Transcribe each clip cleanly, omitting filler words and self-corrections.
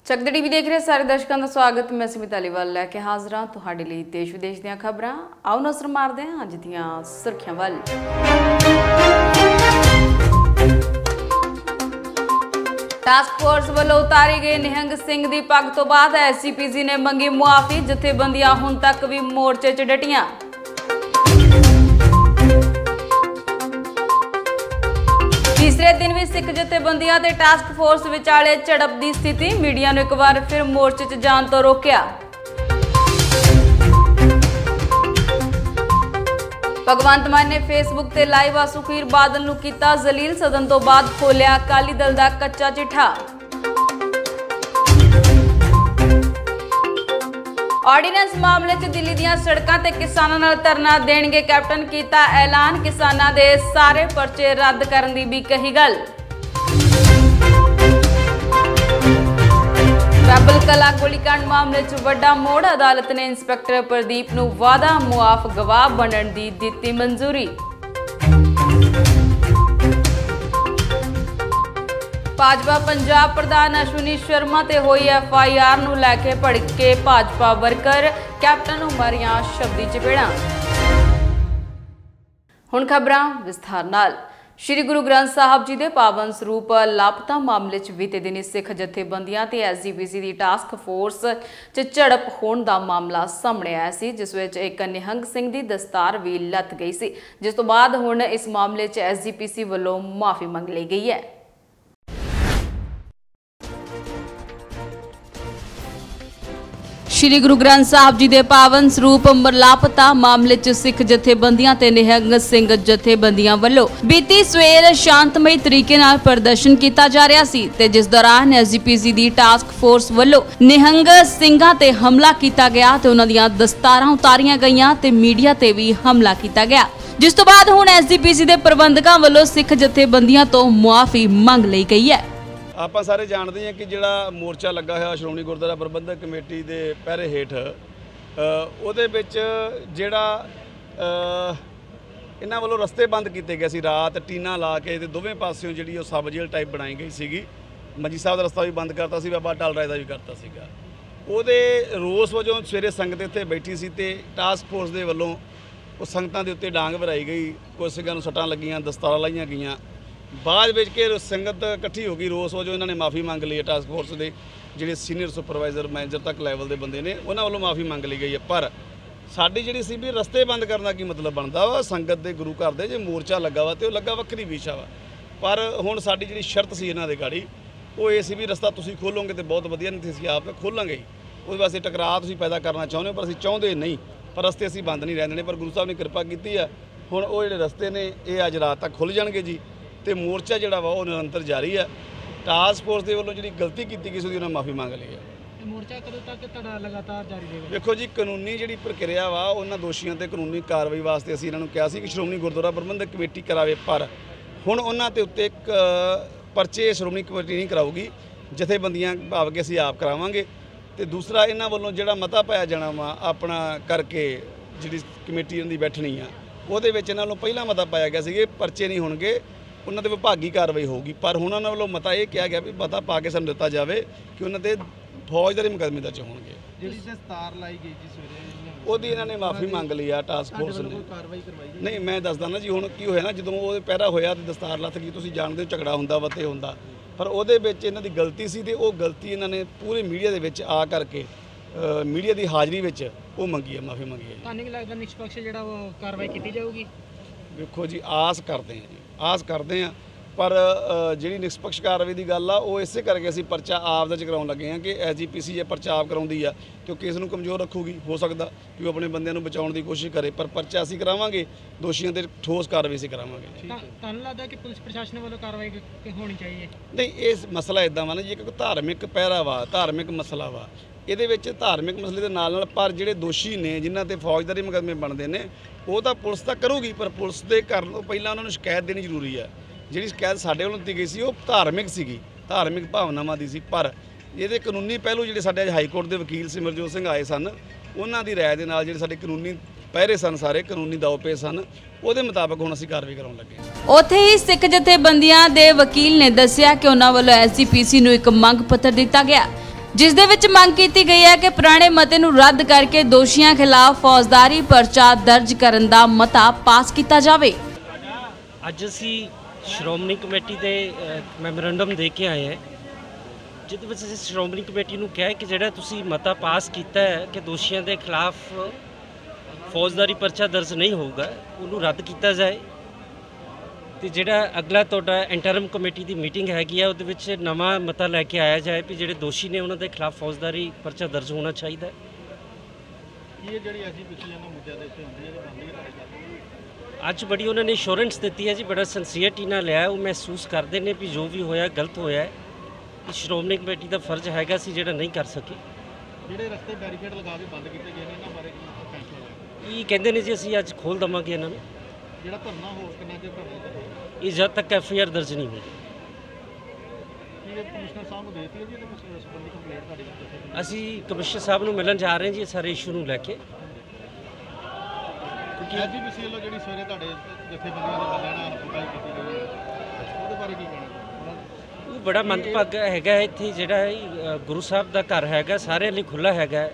चकदे TV देख रहे सारे दर्शकों का स्वागत। मैं स्मिता अलीवाल लैके हाजिर हाँ तुहाडे लई देश विदेश दीआं खबरां। आओ नज़र मारदे हां अज दीआं सुर्खियां वल। टास्क फोर्स वालों उतारे गए निहंग सिंह की पग तो बाद एसजीपीसी ने मंगी मुआफी। जथेबंदियां हुण तक भी मोर्चे च डटियां। तीसरे दिन भी सिख जथेबंदियां ते टास्क फोर्स विचाले झड़प की स्थिति। मीडिया ने एक बार फिर मोर्चे च जाण तो रोकिया। भगवंत मान ने फेसबुक ते लाइव सुखबीर बादल नूं कीता जलील। सदन तो बाद खोलिया अकाली दल दा कच्चा चिट्ठा। ऑर्डीनेंस मामले च दिल्ली दीआं सड़कां ते किसानां नाल धरना देणगे कैप्टन। कीता ऐलान किसानां दे सारे परचे रद्द करन दी भी कही गल। बैबल कला गोलीकांड मामले च वड्डा मोड़। अदालत ने इंस्पैक्टर प्रदीप नूं वादा मुआफ गवाह बनण दी दित्ती मंजूरी। भाजपा पंजाब प्रधान अश्विनी शर्मा ते होई FIR नूं लैके भड़के भाजपा वर्कर। कैप्टन नूं मारियां शब्दी चपेड़ां। हुण खबरां विस्तार नाल। श्री गुरु ग्रंथ साहब जी के पावन सरूप लापता मामले च बीते दिन सिख जथेबंदियां ते SGPC की टास्क फोर्स च झड़प होने का मामला सामने आया सी, जिस विच एक निहंग सिंह की दस्तार भी लथ गई सी, जिस तो बाद हुण इस मामले च SGPC वालों माफी मंग ली गई है। श्री गुरु ग्रंथ साहब जी के पावन सरूप लापता मामले च सिख जथेबंदियां ते निहंग सिंह जथेबंदियां वालों बीती सवेर शांतमई तरीके नाल प्रदर्शन किया जा रहा सी, ते जिस दौरान SGPC की टास्क फोर्स वालों निहंग सिंघां ते हमला किया गया ते उन्हां दीआं दस्तारां उतारियां गईयां ते मीडिया ते भी हमला किया गया, जिस तो बाद हुण SGPC के प्रबंधकां वालों सिख जथेबंदियां तो मुआफी मंग लई गई है। ਆਪਾਂ ਸਾਰੇ ਜਾਣਦੇ ਹਾਂ कि ਜਿਹੜਾ ਮੋਰਚਾ ਲੱਗਾ ਹੋਇਆ ਸ਼੍ਰੋਮਣੀ ਗੁਰਦੁਆਰਾ ਪ੍ਰਬੰਧਕ ਕਮੇਟੀ ਦੇ ਪਹਿਰੇ ਹੇਠ ਉਹਦੇ ਵਿੱਚ ਜਿਹੜਾ ਇਹਨਾਂ ਵੱਲੋਂ ਰਸਤੇ ਬੰਦ ਕੀਤੇ ਗਏ ਸੀ। ਰਾਤ ਟੀਨਾ ਲਾ ਕੇ ਤੇ ਦੋਵੇਂ ਪਾਸਿਓਂ ਜਿਹੜੀ ਉਹ ਸਬ ਜੇਲ੍ਹ ਟਾਈਪ ਬਣਾਈ ਗਈ ਸੀਗੀ। ਮੰਜੀ ਸਾਹਿਬ ਦਾ ਰਸਤਾ ਵੀ ਬੰਦ ਕਰਤਾ ਸੀ, ਬਾਬਾ ਟਾਲ ਰਾਏ ਦਾ ਵੀ ਕਰਤਾ ਸੀਗਾ। ਉਹਦੇ ਰੋਸ ਵਜੋਂ ਸਵੇਰੇ ਸੰਗਤ ਇੱਥੇ ਬੈਠੀ ਸੀ ਤੇ ਟਾਸਕ ਫੋਰਸ ਦੇ ਵੱਲੋਂ ਉਹ ਸੰਗਤਾਂ ਦੇ ਉੱਤੇ ਡਾਂਗ ਭਰਾਈ ਗਈ। ਕੁਝ ਸਿੰਘਾਂ ਨੂੰ ਸੱਟਾਂ ਲੱਗੀਆਂ, ਦਸਤਾਰਾਂ ਲਾਈਆਂ ਗਈਆਂ। ਬਾਅਦ ਵਿੱਚ ਕਿ ਸੰਗਤ ਇਕੱਠੀ ਹੋ ਗਈ, ਰੋਸ ਵਜੋਂ ਇਹਨਾਂ ਨੇ ਮਾਫੀ ਮੰਗ ਲਈ ਹੈ। ਟਾਸਕ ਫੋਰਸ ਦੇ ਜਿਹੜੇ ਸੀਨੀਅਰ ਸੁਪਰਵਾਈਜ਼ਰ ਮੈਨੇਜਰ ਤੱਕ ਲੈਵਲ ਦੇ ਬੰਦੇ ਨੇ ਉਹਨਾਂ ਵੱਲੋਂ ਮਾਫੀ ਮੰਗ ਲਈ ਗਈ ਹੈ। ਪਰ ਸਾਡੀ ਜਿਹੜੀ ਸੀ ਵੀ ਰਸਤੇ ਬੰਦ ਕਰਨ ਦਾ ਕੀ ਮਤਲਬ ਬਣਦਾ ਵਾ? ਸੰਗਤ ਦੇ ਗੁਰੂ ਘਰ ਦੇ ਜੇ ਮੋਰਚਾ ਲੱਗਾ ਵਾ ਤੇ ਉਹ ਲੱਗਾ ਵੱਖਰੀ ਵਿਸ਼ਾ ਵਾ, ਪਰ ਹੁਣ ਸਾਡੀ ਜਿਹੜੀ ਸ਼ਰਤ ਸੀ ਇਹਨਾਂ ਦੇ ਗਾੜੀ ਉਹ ਇਹ ਸੀ ਵੀ ਰਸਤਾ ਤੁਸੀਂ ਖੋਲੋਗੇ ਤੇ ਬਹੁਤ ਵਧੀਆ, ਨਹੀਂ ਤੇ ਅਸੀਂ ਆਪ ਖੋਲਾਂਗੇ। ਉਹਦੇ ਵਾਸਤੇ ਟਕਰਾਅ ਤੁਸੀਂ ਪੈਦਾ ਕਰਨਾ ਚਾਹੁੰਦੇ ਹੋ, ਪਰ ਅਸੀਂ ਚਾਹੁੰਦੇ ਨਹੀਂ। ਪਰ ਰਸਤੇ ਅਸੀਂ ਬੰਦ ਨਹੀਂ ਰਹਿਣ ਦੇਣੇ। ਪਰ ਗੁਰੂ ਸਾਹਿਬ ਨੇ ਕਿਰਪਾ ਕੀਤੀ ਆ, ਹੁਣ ਉਹ ਜਿਹੜੇ ਰਸਤੇ ਨੇ ਇਹ ਅੱਜ ਰਾਤ ਤੱਕ ਖੁੱਲ੍ਹ ਜਾਣਗੇ ਜੀ। ਤੇ ਮੋਰਚਾ ਜਿਹੜਾ ਵਾ ਉਹ ਨਿਰੰਤਰ ਜਾਰੀ ਆ। ਟਾਸਕ ਫੋਰਸ ਦੇ ਵੱਲੋਂ ਜਿਹੜੀ ਗਲਤੀ ਕੀਤੀ ਗਈ ਸੀ ਉਹਦੀ ਉਹਨਾਂ ਮਾਫੀ ਮੰਗ ਲਈ ਹੈ। ਮੋਰਚਾ ਕਦੋਂ ਤੱਕ ਤੁਹਾਡਾ ਲਗਾਤਾਰ ਜਾਰੀ ਰਹੇਗਾ? ਦੇਖੋ ਜੀ, ਕਾਨੂੰਨੀ ਜਿਹੜੀ ਪ੍ਰਕਿਰਿਆ ਵਾ ਉਹਨਾਂ ਦੋਸ਼ੀਆਂ ਤੇ ਕਾਨੂੰਨੀ ਕਾਰਵਾਈ ਵਾਸਤੇ ਅਸੀਂ ਇਹਨਾਂ ਨੂੰ ਕਿਹਾ ਸੀ ਕਿ ਸ਼੍ਰੋਮਣੀ ਗੁਰਦੁਆਰਾ ਪ੍ਰਬੰਧਕ ਕਮੇਟੀ ਕਰਾਵੇ, ਪਰ ਹੁਣ ਉਹਨਾਂ ਤੇ ਉੱਤੇ ਇੱਕ ਪਰਚੇ ਸ਼੍ਰੋਮਣੀ ਕਮੇਟੀ ਨਹੀਂ ਕਰਾਊਗੀ, ਜਥੇਬੰਦੀਆਂ ਭਾਵ ਕਿ ਅਸੀਂ ਆਪ ਕਰਾਵਾਂਗੇ। ਤੇ ਦੂਸਰਾ ਇਹਨਾਂ ਵੱਲੋਂ ਜਿਹੜਾ ਮਤਾ ਪਾਇਆ ਜਾਣਾ ਵਾ ਆਪਣਾ ਕਰਕੇ ਜਿਹੜੀ ਕਮੇਟੀ ਇਹਨਾਂ ਦੀ ਬੈਠਣੀ ਆ ਉਹਦੇ ਵਿੱਚ ਇਹਨਾਂ ਨੂੰ ਪਹਿਲਾਂ ਮਤਾ ਪਾਇਆ ਗਿਆ ਸੀ ਕਿ ਪਰਚੇ ਨਹੀਂ ਹੋਣਗੇ, ਉਹਨਾਂ ਤੇ ਵਿਭਾਗੀ ਕਾਰਵਾਈ ਹੋਊਗੀ। ਪਰ ਹੁਣ ਉਹਨਾਂ ਵੱਲੋਂ ਮਤਾ ਇਹ ਕਿਹਾ ਗਿਆ ਵੀ ਮਤਾ ਪਾ ਕੇ ਸਾਨੂੰ ਦਿੱਤਾ ਜਾਵੇ ਕਿ ਉਹਨਾਂ ਤੇ ਫੌਜਦਾਰੀ ਮੁਕੱਦਮੇ ਦਰਜ ਹੋਣਗੇ। ਜਿਹੜੀ ਦਸਤਾਰ ਲਾਈ ਗਈ ਜੀ ਸਵੇਰੇ ਉਹਦੀ ਇਹਨਾਂ ਨੇ ਮਾਫੀ ਮੰਗ ਲਈ ਆ ਟਾਸਕ ਫੋਰਸ ਨੇ। ਕਾਰਵਾਈ ਕਰਵਾਈ ਗਈ? ਨਹੀਂ, ਮੈਂ ਦੱਸਦਾ ਨਾ ਜੀ, ਹੁਣ ਕੀ ਹੋਇਆ ਨਾ, ਜਦੋਂ ਉਹ ਪਹਿਰਾ ਹੋਇਆ ਤੇ ਦਸਤਾਰ ਲੱਥ ਗਈ, ਤੁਸੀਂ ਜਾਣਦੇ ਹੋ ਝਗੜਾ ਹੁੰਦਾ ਵਾ ਤੇ ਹੁੰਦਾ, ਪਰ ਉਹਦੇ ਵਿੱਚ ਇਹਨਾਂ ਦੀ ਗਲਤੀ ਸੀ ਤੇ ਉਹ ਗਲਤੀ ਇਹਨਾਂ ਨੇ ਪੂਰੇ ਮੀਡੀਆ ਦੇ ਵਿੱਚ ਆ ਕਰਕੇ ਮੀਡੀਆ ਦੀ ਹਾਜ਼ਰੀ ਵਿੱਚ ਉਹ ਮੰਗੀ ਹੈ, ਮਾਫੀ ਮੰਗੀ ਹੈ ਜੀ। ਤੁਹਾਨੂੰ ਕੀ ਲੱਗਦਾ ਨਿਸ਼ਪਕਸ਼ ਜਿਹੜਾ ਉਹ ਕਾਰਵਾਈ ਕੀਤੀ ਜਾਊਗੀ? ਵੇਖੋ ਜੀ, ਆਸ ਕਰਦੇ ਹਾਂ ਜੀ, ਆਸ ਕਰਦੇ ਹਾਂ, ਪਰ ਜਿਹੜੀ ਨਿਸ਼ਪਕਸ਼ ਕਾਰਵਾਈ ਦੀ ਗੱਲ ਆ ਉਹ ਇਸੇ ਕਰਕੇ ਅਸੀਂ ਪਰਚਾ ਆਪ ਦਾ ਚ ਕਰਾਉਣ ਲੱਗੇ ਹਾਂ ਕਿ SGPC ਜੇ ਪਰਚਾ ਆਪ ਕਰਾਉਂਦੀ ਆ ਤੇ ਉਹ ਕੇਸ ਨੂੰ ਕਮਜ਼ੋਰ ਰੱਖੂਗੀ। ਹੋ ਸਕਦਾ ਕਿ ਉਹ ਆਪਣੇ ਬੰਦਿਆਂ ਨੂੰ ਬਚਾਉਣ ਦੀ ਕੋਸ਼ਿਸ਼ ਕਰੇ, ਪਰ ਪਰਚਾ ਅਸੀਂ ਕਰਾਵਾਂਗੇ, ਦੋਸ਼ੀਆਂ ਤੇ ਠੋਸ ਕਾਰਵਾਈ ਅਸੀਂ ਕਰਾਵਾਂਗੇ। ਤੁਹਾਨੂੰ ਲੱਗਦਾ ਕਿ ਪੁਲਿਸ ਪ੍ਰਸ਼ਾਸਨ ਵੱਲੋਂ ਕਾਰਵਾਈ ਹੋਣੀ ਚਾਹੀਏ? ਨਹੀਂ, ਇਹ ਮਸਲਾ ਇਦਾਂ ਵਾ ਨਾ ਜੀ, ਇੱਕ ਧਾਰਮਿਕ ਪਹਿਰਾ ਵਾ, ਧਾਰਮਿਕ ਮਸਲਾ ਵਾ। ਇਹਦੇ ਵਿੱਚ ਧਾਰਮਿਕ ਮਸਲੇ ਦੇ ਨਾਲ ਨਾਲ ਪਰ ਜਿਹੜੇ ਦੋਸ਼ੀ ਨੇ ਜਿਨ੍ਹਾਂ ਤੇ ਫੌਜਦਾਰੀ ਮੁਕੱਦਮੇ ਬਣਦੇ ਨੇ ਉਹ ਤਾਂ ਪੁਲਿਸ ਤਾਂ ਕਰੂਗੀ, ਪਰ ਪੁਲਿਸ ਦੇ ਕਰਨ ਤੋਂ ਪਹਿਲਾਂ ਉਹਨਾਂ ਨੂੰ ਸ਼ਿਕਾਇਤ ਦੇਣੀ ਜ਼ਰੂਰੀ ਆ। ਜਿਹੜੀ ਸ਼ਿਕਾਇਤ ਸਾਡੇ ਵੱਲੋਂ ਦਿੱਤੀ ਗਈ ਸੀ ਉਹ ਧਾਰਮਿਕ ਸੀਗੀ, ਧਾਰਮਿਕ ਭਾਵਨਾਵਾਂ ਦੀ ਸੀ, ਪਰ ਇਹਦੇ ਕਾਨੂੰਨੀ ਪਹਿਲੂ ਜਿਹੜੇ ਸਾਡੇ ਅੱਜ ਹਾਈ ਕੋਰਟ ਦੇ ਵਕੀਲ ਸਿਮਰਜੋਤ ਸਿੰਘ ਆਏ ਸਨ, ਉਹਨਾਂ ਦੀ ਰਾਏ ਦੇ ਨਾਲ ਜਿਹੜੇ ਸਾਡੇ ਕਾਨੂੰਨੀ ਪਹਿਰੇ ਸਨ, ਸਾਰੇ ਕਾਨੂੰਨੀ ਦਾਅਵੇ ਸਨ, ਉਹਦੇ ਮੁਤਾਬਕ ਹੁਣ ਅਸੀਂ ਕਾਰਵਾਈ ਕਰਾਉਣ ਲੱਗੇ ਹਾਂ। ਉੱਥੇ ਹੀ ਸਿੱਖ ਜਥੇਬੰਦੀਆਂ ਦੇ ਵਕੀਲ ਨੇ ਦੱਸਿਆ ਕਿ ਉਹਨਾਂ ਵੱਲੋਂ SGPC ਨੂੰ ਇੱਕ ਮੰਗ ਪੱਤਰ ਦਿੱਤਾ ਗਿਆ, ਜਿਸ ਦੇ ਵਿੱਚ ਮੰਗ ਕੀਤੀ ਗਈ ਹੈ ਕਿ ਪੁਰਾਣੇ ਮਤੇ ਨੂੰ ਰੱਦ ਕਰਕੇ ਦੋਸ਼ੀਆਂ ਖਿਲਾਫ ਫੌਜਦਾਰੀ ਪਰਚਾ ਦਰਜ ਕਰਨ ਦਾ ਮਤਾ ਪਾਸ ਕੀਤਾ ਜਾਵੇ। ਅੱਜ ਅਸੀਂ ਸ਼੍ਰੋਮਣੀ ਕਮੇਟੀ ਦੇ ਮੈਮੋਰੰਡਮ ਦੇ ਕੇ ਆਏ ਹਾਂ, ਜਿਹਦੇ ਵਿੱਚ ਅਸੀਂ ਸ਼੍ਰੋਮਣੀ ਕਮੇਟੀ ਨੂੰ ਕਿਹਾ ਕਿ ਜਿਹੜਾ ਤੁਸੀਂ ਮਤਾ ਪਾਸ ਕੀਤਾ ਹੈ ਕਿ ਦੋਸ਼ੀਆਂ ਦੇ ਖਿਲਾਫ ਫੌਜਦਾਰੀ ਪਰਚਾ ਦਰਜ ਨਹੀਂ ਹੋਊਗਾ, ਉਹਨੂੰ ਰੱਦ ਕੀਤਾ ਜਾਏ। ਤੇ ਜਿਹੜਾ ਅਗਲਾ ਤੁਹਾਡਾ ਇੰਟਰਮ ਕਮੇਟੀ ਦੀ ਮੀਟਿੰਗ ਹੈਗੀ ਆ, ਉਹਦੇ ਵਿੱਚ ਨਵਾਂ ਮਤਾ ਲੈ ਕੇ ਆਇਆ ਜਾਏ ਵੀ ਜਿਹੜੇ ਦੋਸ਼ੀ ਨੇ ਉਹਨਾਂ ਦੇ ਖਿਲਾਫ ਫੌਜਦਾਰੀ ਪਰਚਾ ਦਰਜ ਹੋਣਾ ਚਾਹੀਦਾ। ਇਹ ਜਿਹੜੀ ਅਸੀਂ ਪਿਛਲੀਆਂ ਮੁੱਦਿਆਂ ਦੇ ਉੱਤੇ ਹੁੰਦੀ ਹੈ ਅੱਜ ਬੜੀ ਉਹਨਾਂ ਨੇ ਇੰਸ਼ੋਰੈਂਸ ਦਿੱਤੀ ਹੈ ਜੀ, ਬੜਾ ਸਿੰਸੀਅਰਟੀ ਨਾਲ ਲਿਆ। ਉਹ ਮਹਿਸੂਸ ਕਰਦੇ ਨੇ ਵੀ ਜੋ ਵੀ ਹੋਇਆ ਗਲਤ ਹੋਇਆ ਹੈ। ਸ਼੍ਰੋਮਣੀ ਕਮੇਟੀ ਦਾ ਫਰਜ਼ ਹੈਗਾ ਸੀ ਜਿਹੜਾ ਨਹੀਂ ਕਰ ਸਕੇ। ਜਿਹੜੇ ਰਸਤੇ ਬੈਰੀਕੇਡ ਲਗਾ ਕੇ ਬੰਦ ਕੀਤੇ ਗਏ ਨੇ ਇਹਨਾਂ ਬਾਰੇ ਕੀ ਫੈਸਲਾ ਹੋਇਆ? ਇਹ ਕਹਿੰਦੇ ਨੇ ਜੀ ਅਸੀਂ ਅੱਜ ਖੋਲ੍ਹ ਦੇਵਾਂਗੇ ਇਹਨਾਂ ਨੂੰ। ਜਿਹੜਾ ਧਰਨਾ ਹੋਰ ਕਿੰਨਾ ਚਿਰ ਧਰਨਾ ਇਹ ਜਦ ਤੱਕ FIR ਦਰਜ ਨਹੀਂ ਹੋਈ। ਕੀ ਕਮਿਸ਼ਨਰ ਸਾਹਿਬ ਨੂੰ ਦੇਤੀ ਹੈ ਜੀ ਇਹਦੇ ਸੰਬੰਧੀ ਕੰਪਲੇਂਟ ਤੁਹਾਡੀ? ਅਸੀਂ ਕਮਿਸ਼ਨਰ ਸਾਹਿਬ ਨੂੰ ਮਿਲਣ ਜਾ ਰਹੇ ਹਾਂ ਜੀ ਸਾਰੇ ਇਸ਼ੂ ਨੂੰ ਲੈ ਕੇ। ਐਸਜੀਪੀਸੀ ਵੱਲੋਂ ਜਿਹੜੀ ਸਵੇਰੇ ਤੁਹਾਡੇ ਜਥੇਬੰਦੀਆਂ ਦੇ ਬੰਦਿਆਂ ਨਾਲ ਹੱਥੋਂ-ਪਾਈ ਕੀਤੀ ਗਈ ਹੈ, ਉਹਦੇ ਬਾਰੇ ਕੀ ਕਹਿਣਾ? ਉਹ ਬੜਾ ਮੰਦਭਾਗਾ ਹੈਗਾ। ਇੱਥੇ ਜਿਹੜਾ ਗੁਰੂ ਸਾਹਿਬ ਦਾ ਘਰ ਹੈਗਾ, ਸਾਰਿਆਂ ਲਈ ਖੁੱਲ੍ਹਾ ਹੈਗਾ।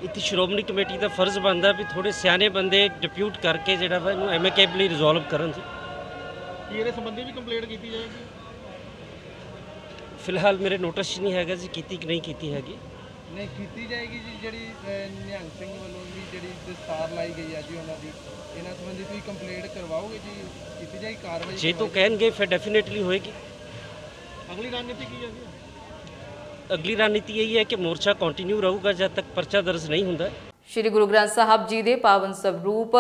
ਇੱਥੇ ਸ਼੍ਰੋਮਣੀ ਕਮੇਟੀ ਦਾ ਫਰਜ਼ ਬਣਦਾ ਵੀ ਥੋੜ੍ਹੇ ਸਿਆਣੇ ਬੰਦੇ ਡਿਪਿਊਟ ਕਰਕੇ ਜਿਹੜਾ ਵਾ ਇਹਨੂੰ ਐਮਿਕੇਬਲੀ ਰਿਜ਼ੋਲਵ ਕਰਨ ਜੀ। ਕੀ ਇਹਦੇ ਸੰਬੰਧੀ ਵੀ ਕੰਪਲੇਂਟ ਕੀਤੀ ਜਾਏਗੀ? ਫਿਲਹਾਲ ਮੇਰੇ ਨੋਟਿਸ 'ਚ ਨਹੀਂ ਹੈਗਾ ਜੀ ਕੀਤੀ ਕਿ ਨਹੀਂ ਕੀਤੀ ਹੈਗੀ। ਨਹੀਂ ਕੀਤੀ ਜਾਏਗੀ ਜੀ। ਜਿਹੜੀ ਨਿਹੰਗ ਸਿੰਘ ਵੱਲੋਂ ਵੀ ਜਿਹੜੀ ਦਸਤਾਰ ਲਾਈ ਗਈ ਹੈ ਜੀ ਉਹਨਾਂ ਦੀ, ਇਹਨਾਂ ਸੰਬੰਧੀ ਤੁਸੀਂ ਕੰਪਲੇਂਟ ਕਰਵਾਓਗੇ ਜੀ? ਕੀਤੀ ਜਾਏਗੀ ਕਾਰਵਾਈ? ਜੇ ਤੋਂ ਕਹਿਣਗੇ ਫਿਰ ਡੈਫੀਨੇਟਲੀ ਹੋਏਗੀ। ਅਗਲੀ ਰਣਨੀਤੀ ਕੀ ਹੈ ਜੀ? ਅਗਲੀ ਰਣਨੀਤੀ ਇਹ ਹੈ ਕਿ ਮੋਰਚਾ ਕੰਟੀਨਿਊ ਰਹੂਗਾ ਜਦ ਤੱਕ ਪਰਚਾ ਦਰਜ ਨਹੀਂ ਹੁੰਦਾ। ਸ਼੍ਰੀ ਗੁਰੂ ਗ੍ਰੰਥ ਸਾਹਿਬ ਜੀ ਦੇ ਪਾਵਨ ਸਰੂਪ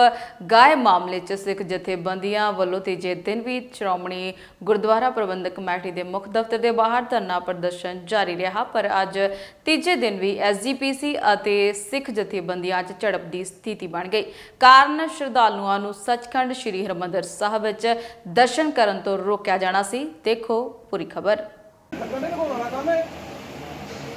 ਗਾਏ ਮਾਮਲੇ 'ਚ ਸਿੱਖ ਜਥੇਬੰਦੀਆਂ ਵੱਲੋਂ ਤੀਜੇ ਦਿਨ ਵੀ ਸ਼੍ਰੋਮਣੀ ਗੁਰਦੁਆਰਾ ਪ੍ਰਬੰਧਕ ਕਮੇਟੀ ਦੇ ਮੁੱਖ ਦਫ਼ਤਰ ਦੇ ਬਾਹਰ ਧਰਨਾ ਪ੍ਰਦਰਸ਼ਨ ਜਾਰੀ ਰਿਹਾ। ਪਰ ਅੱਜ ਤੀਜੇ ਦਿਨ ਵੀ SGPC ਅਤੇ ਸਿੱਖ ਜਥੇਬੰਦੀਆਂ 'ਚ ਝੜਪ ਦੀ ਸਥਿਤੀ ਬਣ ਗਈ। ਕਾਰਨ ਸ਼ਰਧਾਲੂਆਂ ਨੂੰ ਸੱਚਖੰਡ ਸ਼੍ਰੀ ਹਰਿਮੰਦਰ ਸਾਹਿਬ ਵਿੱਚ ਦਰਸ਼ਨ ਕਰਨ ਤੋਂ ਰੋਕਿਆ ਜਾਣਾ ਸੀ। ਦੇਖੋ ਪੂਰੀ ਖਬਰ।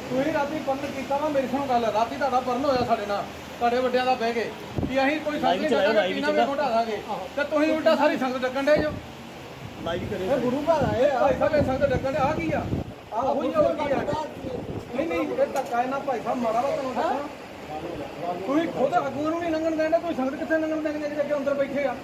ਤੁਸੀਂ ਰਾਤੀ ਪਰਨ ਕੀਤਾ ਵਾ, ਮੇਰੀ ਸੁਣੋ ਗੱਲ। ਰਾਤੀ ਤੁਹਾਡਾ ਪਰਨ ਹੋਇਆ ਸਾਡੇ ਨਾਲ, ਤੁਹਾਡੇ ਵੱਡਿਆਂ ਦਾ ਬਹਿ ਕੇ ਕਿ ਅਸੀਂ ਕੋਈ ਸੰਗਤ ਨਹੀਂ ਡਕਾਂਗੇ, ਪੀਣਾ ਵੀ ਘਟਾ ਦਾਂਗੇ, ਤੇ ਤੁਸੀਂ ਉਲਟਾ ਸਾਰੀ ਸੰਗਤ ਡੱਕਣ ਦੇ ਜੋ। ਇਹ ਗੁਰੂ ਘਰ ਆਏ ਭਾਈ ਸਾਹਿਬ, ਇਹ ਸੰਗਤ ਡੱਕਣ ਦੇ। ਆ ਕੀ ਆ? ਆ ਉਹੀ ਹੋਰ ਕੀ ਆ? ਨਹੀਂ ਨਹੀਂ, ਇਹ ਧੱਕਾ ਇਹਨਾਂ ਭਾਈ ਸਾਹਿਬ ਮਾੜਾ ਵਾ ਤੁਹਾਨੂੰ ਦੱਸਣਾ। ਤੁਸੀਂ ਖੁਦ ਅਗੂਆਂ ਨੂੰ ਨਹੀਂ ਲੰਘਣ ਦੇਣਾ, ਤੁਸੀਂ ਸੰਗਤ ਕਿੱਥੇ ਲੰਘਣ ਦੇਣਗੇ ਜਿਹੜੇ ਅੰਦਰ ਬੈਠੇ ਆ?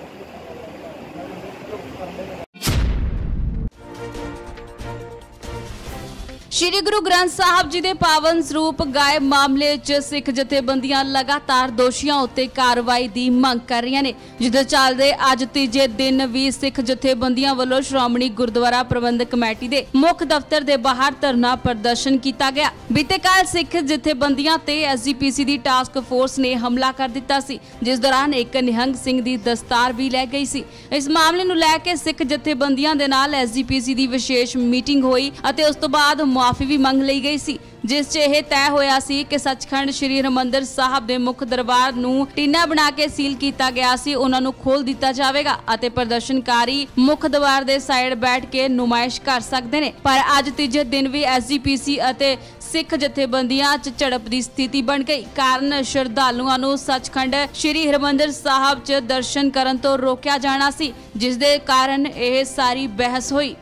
ਸ਼੍ਰੀ ਗੁਰੂ ਗ੍ਰੰਥ ਸਾਹਿਬ ਜੀ ਦੇ ਪਾਵਨ ਸਰੂਪ ਗਾਏ ਮਾਮਲੇ 'ਚ ਸਿੱਖ ਜਥੇਬੰਦੀਆਂ ਲਗਾਤਾਰ ਦੋਸ਼ੀਆਂ ਉੱਤੇ ਕਾਰਵਾਈ ਦੀ ਮੰਗ ਕਰ ਰਹੀਆਂ ਨੇ, ਜਿਹਦੇ ਚੱਲਦੇ ਅੱਜ ਤੀਜੇ ਦਿਨ ਵੀ ਸਿੱਖ ਜਥੇਬੰਦੀਆਂ ਵੱਲੋਂ ਸ਼੍ਰੋਮਣੀ ਗੁਰਦੁਆਰਾ ਪ੍ਰਬੰਧਕ ਕਮੇਟੀ ਦੇ ਮੁੱਖ ਦਫ਼ਤਰ ਦੇ ਬਾਹਰ ਧਰਨਾ ਪ੍ਰਦਰਸ਼ਨ ਕੀਤਾ ਗਿਆ। ਬੀਤੇ ਕੱਲ ਸਿੱਖ ਜਥੇਬੰਦੀਆਂ ਤੇ SGPC ਦੀ ਟਾਸਕ ਫੋਰਸ ਨੇ ਹਮਲਾ ਕਰ ਦਿੱਤਾ ਸੀ, ਜਿਸ ਦੌਰਾਨ ਇੱਕ ਨਿਹੰਗ ਸਿੰਘ ਦੀ ਦਸਤਾਰ ਵੀ ਲੈ ਗਈ ਸੀ। ਇਸ ਮਾਮਲੇ ਨੂੰ ਲੈ ਕੇ ਸਿੱਖ ਜਥੇਬੰਦੀਆਂ ਦੇ ਨਾਲ SGPC ਦੀ ਵਿਸ਼ੇਸ਼ ਮੀਟਿੰਗ ਹੋਈ ਅਤੇ ਉਸ ਤੋਂ ਬਾਅਦ ਮਾਫੀ ਵੀ ਮੰਗ ਲਈ ਗਈ ਸੀ, ਜਿਸ 'ਚ ਇਹ ਤੈਅ ਹੋਇਆ ਸੀ ਕਿ ਸੱਚਖੰਡ ਸ਼੍ਰੀ ਹਰਿਮੰਦਰ ਸਾਹਿਬ ਦੇ ਮੁੱਖ ਦਰਬਾਰ ਨੂੰ ਟੀਨਾ ਬਣਾ ਕੇ ਸੀਲ ਕੀਤਾ ਗਿਆ ਸੀ, ਉਹਨਾਂ ਨੂੰ ਖੋਲ ਦਿੱਤਾ ਜਾਵੇਗਾ ਅਤੇ ਪ੍ਰਦਰਸ਼ਨਕਾਰੀ ਮੁੱਖ ਦਰਬਾਰ ਦੇ ਸਾਈਡ ਬੈਠ ਕੇ ਨੁਮਾਇਸ਼ ਕਰ ਸਕਦੇ ਨੇ। ਪਰ ਅੱਜ ਤੀਜੇ ਦਿਨ ਵੀ SGPC ਅਤੇ ਸਿੱਖ ਜਥੇਬੰਦੀਆਂ 'ਚ ਝੜਪ ਦੀ ਸਥਿਤੀ ਬਣ ਗਈ। ਕਾਰਨ ਸ਼ਰਧਾਲੂਆਂ ਨੂੰ ਸੱਚਖੰਡ ਸ਼੍ਰੀ ਹਰਿਮੰਦਰ ਸਾਹਿਬ 'ਚ ਦਰਸ਼ਨ ਕਰਨ ਤੋਂ ਰੋਕਿਆ ਜਾਣਾ ਸੀ, ਜਿਸ ਦੇ ਕਾਰਨ ਇਹ ਸਾਰੀ ਬਹਿਸ ਹੋਈ।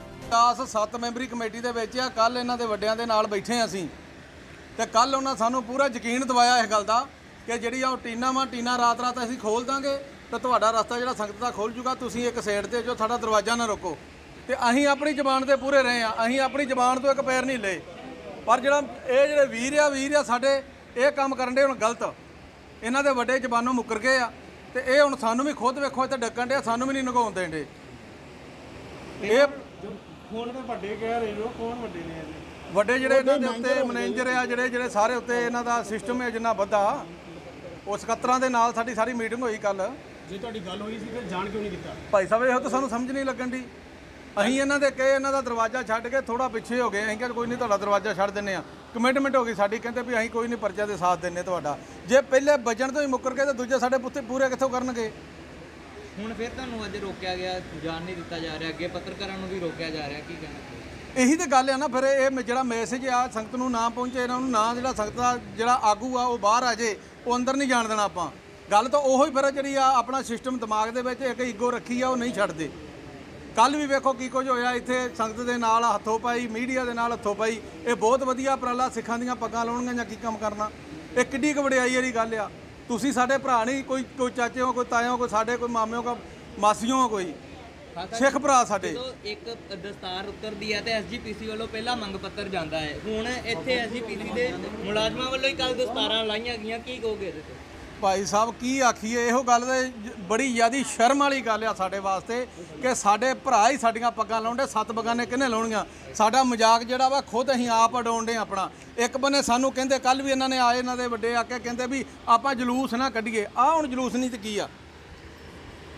7 ਮੈਂਬਰੀ ਕਮੇਟੀ ਦੇ ਵਿੱਚ ਆ। ਕੱਲ ਇਹਨਾਂ ਦੇ ਵੱਡਿਆਂ ਦੇ ਨਾਲ ਬੈਠੇ ਹਾਂ ਅਸੀਂ, ਤੇ ਕੱਲ ਉਹਨਾਂ ਸਾਨੂੰ ਪੂਰਾ ਯਕੀਨ ਦਿਵਾਇਆ ਇਸ ਗੱਲ ਦਾ ਕਿ ਜਿਹੜੀ ਆ ਉਹ ਟੀਨਾ ਰਾਤ ਅਸੀਂ ਖੋਲ ਦਾਂਗੇ ਤੇ ਤੁਹਾਡਾ ਰਸਤਾ ਜਿਹੜਾ ਸੰਗਤ ਦਾ ਖੁੱਲ ਜੂਗਾ। ਤੁਸੀਂ ਇੱਕ ਸਾਈਡ ਤੇ ਜੋ ਸਾਡਾ ਦਰਵਾਜ਼ਾ ਨਾ ਰੋਕੋ। ਤੇ ਅਸੀਂ ਆਪਣੀ ਜ਼ਬਾਨ ਤੇ ਪੂਰੇ ਰਹੇ ਆ, ਅਸੀਂ ਆਪਣੀ ਜ਼ਬਾਨ ਤੋਂ ਇੱਕ ਪੈਰ ਨਹੀਂ ਲਏ। ਪਰ ਜਿਹੜਾ ਇਹ ਜਿਹੜੇ ਵੀਰ ਆ ਸਾਡੇ, ਇਹ ਕੰਮ ਕਰਨ ਦੇ ਹੁਣ ਗਲਤ। ਇਹਨਾਂ ਦੇ ਵੱਡੇ ਜ਼ਬਾਨੋਂ ਮੁੱਕਰ ਗਏ ਆ ਤੇ ਇਹ ਹੁਣ ਸਾਨੂੰ ਵੀ ਖੁਦ ਵੇਖੋ ਇੱਥੇ ਡੱਕਣ ਦੇ, ਸਾਨੂੰ ਵੀ ਨਹੀਂ ਨਗਾਉਣ ਦੇਂਦੇ। ਇਹ ਹੁਣ ਤੇ ਵੱਡੇ ਕਹਿ ਰਹੇ ਹੋ, ਕੌਣ ਵੱਡੇ ਨੇ? ਵੱਡੇ ਜਿਹੜੇ ਇਹਨਾਂ ਦੇ ਉੱਤੇ ਮੈਨੇਜਰ ਆ, ਜਿਹੜੇ ਸਾਰੇ ਉੱਤੇ ਇਹਨਾਂ ਦਾ ਸਿਸਟਮ ਹੈ ਜਿੰਨਾ ਵੱਧਾ। ਉਹ ਸਕੱਤਰਾਂ ਦੇ ਨਾਲ ਸਾਡੀ ਸਾਰੀ ਮੀਟਿੰਗ ਹੋਈ ਕੱਲ। ਜੇ ਤੁਹਾਡੀ ਗੱਲ ਹੋਈ ਸੀ ਫਿਰ ਜਾਣ ਕਿਉਂ ਨਹੀਂ ਦਿੱਤਾ? ਭਾਈ ਸਾਹਿਬ ਇਹੋ ਤਾਂ ਸਾਨੂੰ ਸਮਝ ਨਹੀਂ ਲੱਗਣ ਦੀ। ਅਸੀਂ ਇਹਨਾਂ ਦੇ ਕਹੇ ਇਹਨਾਂ ਦਾ ਦਰਵਾਜ਼ਾ ਛੱਡ ਕੇ ਥੋੜਾ ਪਿੱਛੇ ਹੋ ਗਏ। ਅਸੀਂ ਕਿਹਾ ਕੋਈ ਨਹੀਂ ਤੁਹਾਡਾ ਦਰਵਾਜ਼ਾ ਛੱਡ ਦਿੰਦੇ ਆ। ਕਮਿਟਮੈਂਟ ਹੋ ਗਈ ਸਾਡੀ, ਕਹਿੰਦੇ ਵੀ ਅਸੀਂ ਕੋਈ ਨਹੀਂ ਪਰਚਾ ਦੇ ਸਾਥ ਦਿੰਦੇ ਤੁਹਾਡਾ। ਜੇ ਪਹਿਲੇ ਵੱਜਣ ਤੋਂ ਹੀ ਮੁੱਕਰ ਗਏ ਤਾਂ ਦੂਜੇ ਸਾਡੇ ਪੁੱਤੇ ਪੂਰੇ ਕਿੱਥੋਂ ਕਰਨਗੇ? ਹੁਣ ਫਿਰ ਤੁਹਾਨੂੰ ਅੱਜ ਰੋਕਿਆ ਗਿਆ, ਜਾਣ ਨਹੀਂ ਦਿੱਤਾ ਜਾ ਰਿਹਾ, ਅੱਗੇ ਪੱਤਰਕਾਰਾਂ ਨੂੰ ਵੀ ਰੋਕਿਆ ਜਾ ਰਿਹਾ, ਕੀ ਕਹਿਣਾ? ਇਹੀ ਤਾਂ ਗੱਲ ਆ ਨਾ। ਫਿਰ ਇਹ ਜਿਹੜਾ ਮੈਸੇਜ ਆ ਸੰਗਤ ਨੂੰ ਨਾ ਪਹੁੰਚੇ, ਇਹਨਾਂ ਨੂੰ ਨਾ ਜਿਹੜਾ ਸੰਗਤ ਦਾ ਜਿਹੜਾ ਆਗੂ ਆ ਉਹ ਬਾਹਰ ਆ ਜੇ, ਉਹ ਅੰਦਰ ਨਹੀਂ ਜਾਣ ਦੇਣਾ ਆਪਾਂ। ਗੱਲ ਤਾਂ ਉਹੀ ਫਿਰ ਜਿਹੜੀ ਆ ਆਪਣਾ ਸਿਸਟਮ ਦਿਮਾਗ ਦੇ ਵਿੱਚ ਇੱਕ ਈਗੋ ਰੱਖੀ ਆ, ਉਹ ਨਹੀਂ ਛੱਡਦੇ। ਕੱਲ ਵੀ ਵੇਖੋ ਕੀ ਕੁਝ ਹੋਇਆ ਇੱਥੇ, ਸੰਗਤ ਦੇ ਨਾਲ ਹੱਥੋਂ ਪਾਈ, ਮੀਡੀਆ ਦੇ ਨਾਲ ਹੱਥੋਂ ਪਾਈ। ਇਹ ਬਹੁਤ ਵਧੀਆ ਉਪਰਾਲਾ, ਸਿੱਖਾਂ ਦੀਆਂ ਪੱਗਾਂ ਲਾਉਣੀਆਂ ਜਾਂ ਕੀ ਕੰਮ ਕਰਨਾ, ਇਹ ਕਿੱਡੀ ਕੁ ਵਡਿਆਈ ਵਾਲੀ ਗੱਲ ਆ। ਤੁਸੀਂ ਸਾਡੇ ਭਰਾ ਨਹੀਂ, ਕੋਈ ਚਾਚੇ ਹੋ, ਕੋਈ ਤਾਏ ਹੋ, ਕੋਈ ਸਾਡੇ ਕੋਈ ਮਾਮੇ ਹੋ, ਮਾਸੀਓ ਹੋ, ਕੋਈ ਸਿੱਖ ਭਰਾ ਸਾਡੇ। ਜਦੋਂ ਇੱਕ ਦਸਤਾਰ ਉਤਰਦੀ ਹੈ ਤੇ ਐਸਜੀਪੀਸੀ ਵੱਲੋਂ ਪਹਿਲਾ ਮੰਗ ਪੱਤਰ ਜਾਂਦਾ ਹੈ, ਹੁਣ ਇੱਥੇ ਐਸਜੀਪੀਸੀ ਦੇ ਮੁਲਾਜ਼ਮਾਂ ਵੱਲੋਂ ਹੀ ਕੱਲ ਦਸਤਾਰਾਂ ਲਾਈਆਂ ਗਈਆਂ, ਕੀ ਕਹੋਗੇ ਇਹਦੇ ਤੇ? ਭਾਈ ਸਾਹਿਬ ਕੀ ਆਖੀਏ, ਇਹੋ ਗੱਲ ਦੇ ਬੜੀ ਜ਼ਿਆਦੀ ਸ਼ਰਮ ਵਾਲੀ ਗੱਲ ਆ ਸਾਡੇ ਵਾਸਤੇ ਕਿ ਸਾਡੇ ਭਰਾ ਹੀ ਸਾਡੀਆਂ ਪੱਗਾਂ ਲਾਉਂਦੇ, 7 ਬਗਾਨੇ ਕਿਹਨੇ ਲਾਉਣੀਆਂ? ਸਾਡਾ ਮਜ਼ਾਕ ਜਿਹੜਾ ਵਾ ਖੁਦ ਅਸੀਂ ਆਪ ਉਡਾਉਂਦੇ ਆਪਣਾ। ਇੱਕ ਬੰਨੇ ਸਾਨੂੰ ਕਹਿੰਦੇ, ਕੱਲ ਵੀ ਇਹਨਾਂ ਨੇ ਆਏ, ਇਹਨਾਂ ਦੇ ਵੱਡੇ ਆ ਕੇ ਕਹਿੰਦੇ ਵੀ ਆਪਾਂ ਜਲੂਸ ਨਾ ਕੱਢੀਏ। ਆਹ ਹੁਣ ਜਲੂਸ ਨਹੀਂ ਤੇ ਕੀ ਆ?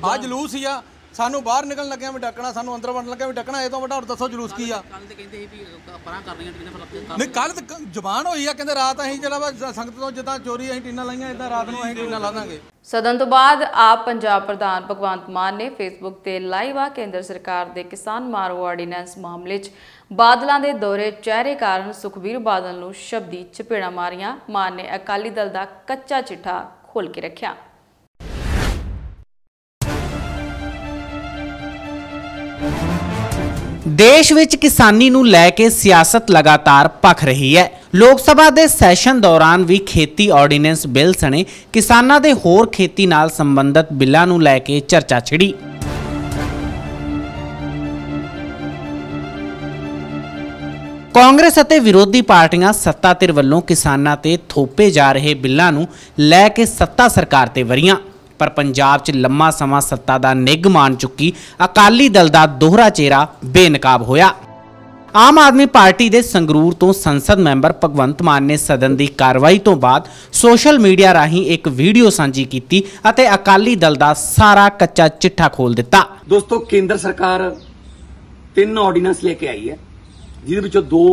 ਆਹ ਜਲੂਸ ਹੀ ਆ। ਸਾਨੂੰ ਬਾਹਰ ਨਿਕਲਣ ਲੱਗਿਆ ਵੀ ਡੱਕਣਾ, ਸਾਨੂੰ ਅੰਦਰ ਵੜਨ ਲੱਗਿਆ ਵੀ ਡੱਕਣਾ। ਇਹ ਤੋਂ ਵੱਡਾ ਹੋਰ ਦੱਸੋ ਜਲੂਸ ਕੀ ਆ? ਕੱਲ ਤੇ ਕਹਿੰਦੇ ਸੀ ਵੀ ਪਰਾਂ ਕਰ ਰਹੀਆਂ ਟੀਨਾਂ, ਨਹੀਂ ਕੱਲ ਤਾਂ ਜ਼ਬਾਨ ਹੋਈ ਆ, ਕਹਿੰਦੇ ਰਾਤ ਅਸੀਂ ਜਿਹੜਾ ਵਾ ਸੰਗਤ ਤੋਂ ਜਿੱਦਾਂ ਚੋਰੀ ਅਸੀਂ ਟੀਨਾਂ ਲਾਈਆਂ, ਇਦਾਂ ਰਾਤ ਨੂੰ ਅਸੀਂ ਟੀਨਾਂ ਲਾ ਦਾਂਗੇ। ਸਦਨ ਤੋਂ ਬਾਅਦ ਆਪ ਪੰਜਾਬ ਪ੍ਰਧਾਨ ਭਗਵੰਤ ਮਾਨ ਨੇ ਫੇਸਬੁੱਕ ਤੇ ਲਾਈਵ ਆ ਕੇਂਦਰ ਸਰਕਾਰ ਦੇ ਕਿਸਾਨ ਮਾਰੂ ਆਰਡੀਨੈਂਸ ਮਾਮਲੇ 'ਚ ਬਾਦਲਾਂ ਦੇ ਦੌਰੇ ਚਿਹਰੇ ਕਾਰਨ ਸੁਖਬੀਰ ਬਾਦਲ ਨੂੰ ਸ਼ਬਦੀ ਚਪੇੜਾਂ ਮਾਰੀਆਂ। ਮਾਨ ਨੇ ਅਕਾਲੀ ਦਲ ਦਾ ਕੱਚਾ ਚਿੱਠਾ ਖੋਲ੍ਹ ਕੇ ਰੱਖਿਆ। देश विच किसानी नूं लै के सियासत लगातार भख रही है। लोक सभा दे सैशन दौरान भी खेती ऑर्डीनेंस बिल सने किसानां दे होर खेती नाल संबंधित बिल्लां नूं लै के चर्चा छिड़ी। कांग्रेस अते विरोधी पार्टियां सत्ता धिर वल्लों किसानां ते थोपे जा रहे बिल्लां नूं लै के सत्ता सरकार ते वरीआं, पर पंजाब च लम्मा समा सत्ता दा निग मान चुकी अकाली दल दा दोहरा चेहरा बेनकाब होया। आम आदमी पार्टी दे संगरूर तो संसद मैंबर भगवंत मान ने सदन की कार्रवाई तो बाद सोशल मीडिया राही एक वीडियो सांझी की अते अकाली दल दा सारा कच्चा चिट्ठा खोल दिता। दोस्तों, केंद्र सरकार 3 ऑर्डीनेंस लेके आई है, जिहदे विचों 2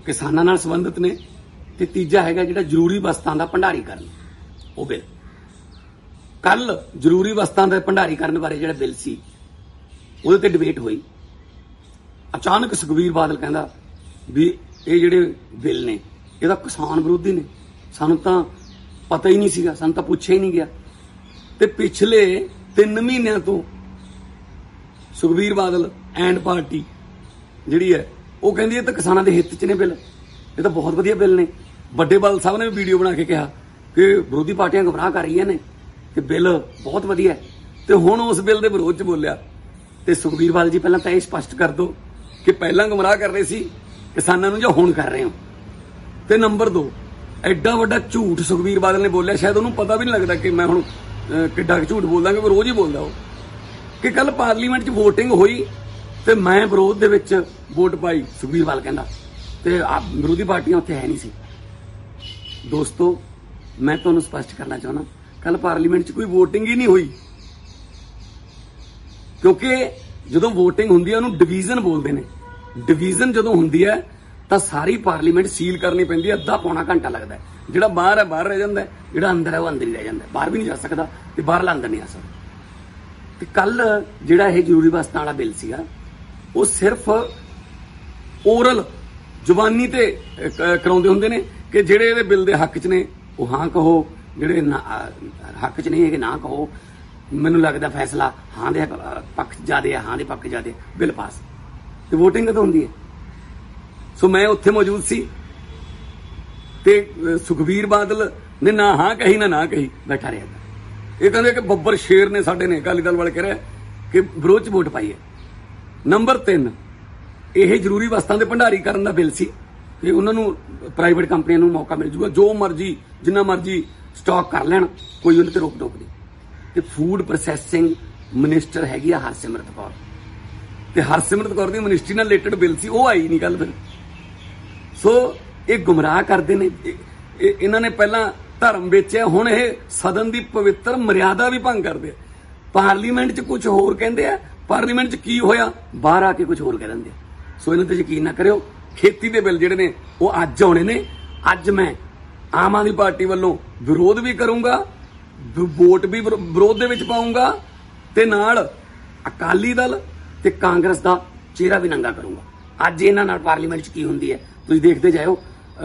किसानां नाल संबंधित ने ते तीजा हैगा जिहड़ा जरूरी वस्तां दा भंडारीकरण, वो बिल। कल जरूरी वस्तां दे भंडारीकरण बारे जिहड़ा बिल सी ਉਹਦੇ ਤੇ डिबेट हुई। अचानक सुखबीर बादल कहंदा भी ये जिहड़े बिल ने ये तां किसान विरोधी ने, सानूं तां पता ही नहीं सीगा, सानूं तां पुछिया ही नहीं गया। ते पिछले 3 महीनों तो सुखबीर बादल एंड पार्टी जिहड़ी है वो कहंदी है तां किसानां दे हित च ने बिल, ये तां बहुत वधिया बिल ने। ਵੱਡੇ बादल साहब ने भी वीडियो बना के कहा कि विरोधी पार्टियां गुमराह कर रही ने कि बिल बहुत वधिया है, ते हुण उस बिल दे विरोध च बोलिया। ते सुखबीर बादल जी पहलां तां इह स्पष्ट कर दो कि पहलां गुमराह कर रहे सी किसानां नूं जां हुण कर रहे हो। ते नंबर 2, एडा वड्डा झूठ सुखबीर बादल ने बोलिया, शायद उन्होंने पता भी नहीं लगता कि मैं हुण किड्डा झूठ बोलदा, कि रोज़ ही बोलदा वो, कि कल पार्लीमेंट च वोटिंग हुई ते मैं विरोध दे विच वोट पाई, सुखबीर बादल कहंदा, ते विरोधी पार्टियां उत्थे है नहीं सी। दोस्तों, मैं तुहानूं स्पष्ट करना चाहना, कल पार्लीमेंट च कोई वोटिंग ही नहीं हुई, क्योंकि जदों वोटिंग हुंदी है उहनूं डिवीजन बोलदे ने। डिवीजन जदों हुंदी है तां सारी पार्लीमेंट सील करनी पैंदी है, अद्धा पौना घंटा लगदा है। जिहड़ा बाहर है बाहर रह जांदा है, जिहड़ा अंदर है वो अंदर ही रह जांदा है, बाहर भी नहीं जा सकदा ते बाहरला अंदर नहीं आ सकदा। ते कल जिहड़ा इह जरूरी वस्तां वाला बिल सीगा वो सिर्फ ओरल जुबानी ते कराउंदे हुंदे ने कि जिहड़े इहदे बिल दे हक च ने वो हां कहो, जिहड़े हक च नहीं है कि ना कहो। मैनूं लगदा फैसला हां दे पक्ष ज्यादा है, हां दे पक्ष ज्यादा, बिल पास। ते वोटिंग कदों हुंदी है? सो मैं उत्थे मौजूद सी ते सुखबीर बादल ने ना हां कही ना कही, बैठा रहा। ये कहते कि बब्बर शेर ने साडे ने अकाली दल वाले कह रहे कि विरोध च वोट पाई है। नंबर 3, यह जरूरी वस्तां दे भंडारीकरण दा बिल सी कि उन्होंने प्राइवेट कंपनियों को मौका मिल जूगा, जो मर्जी जिन्ना मर्जी स्टॉक कर लैन, कोई उन्हें रोक टोक नहीं। ते फूड प्रोसैसिंग मिनिस्टर हैगी हरसिमरत कौर, ते हरसिमरत कौर दी मिनिस्ट्री नाल रिलेटेड बिल सी, वो आई नहीं कल। फिर सो ये गुमराह करते ने, इन्होंने पहला धर्म बेचिया, हुण ये सदन की पवित्र मर्यादा भी भंग करते। पार्लीमेंट च कुछ होर कहंदे आ, पार्लीमेंट च की होया बाहर आके कुछ होर कह दिंदे। सो इन्हां ते यकीन ना करियो। खेती दे बिल जिहड़े ने वो अज आउणे ने। अज मैं आम आदमी पार्टी वालों विरोध भी करूंगा, वोट भी विरोध दे विच पाऊंगा, ते नाल अकाली दल ते कांग्रेस दा चेहरा भी नंगा करूंगा। अज इन्हां नाल पार्लीमेंट च की हुंदी है तुसीं देखदे जाओ।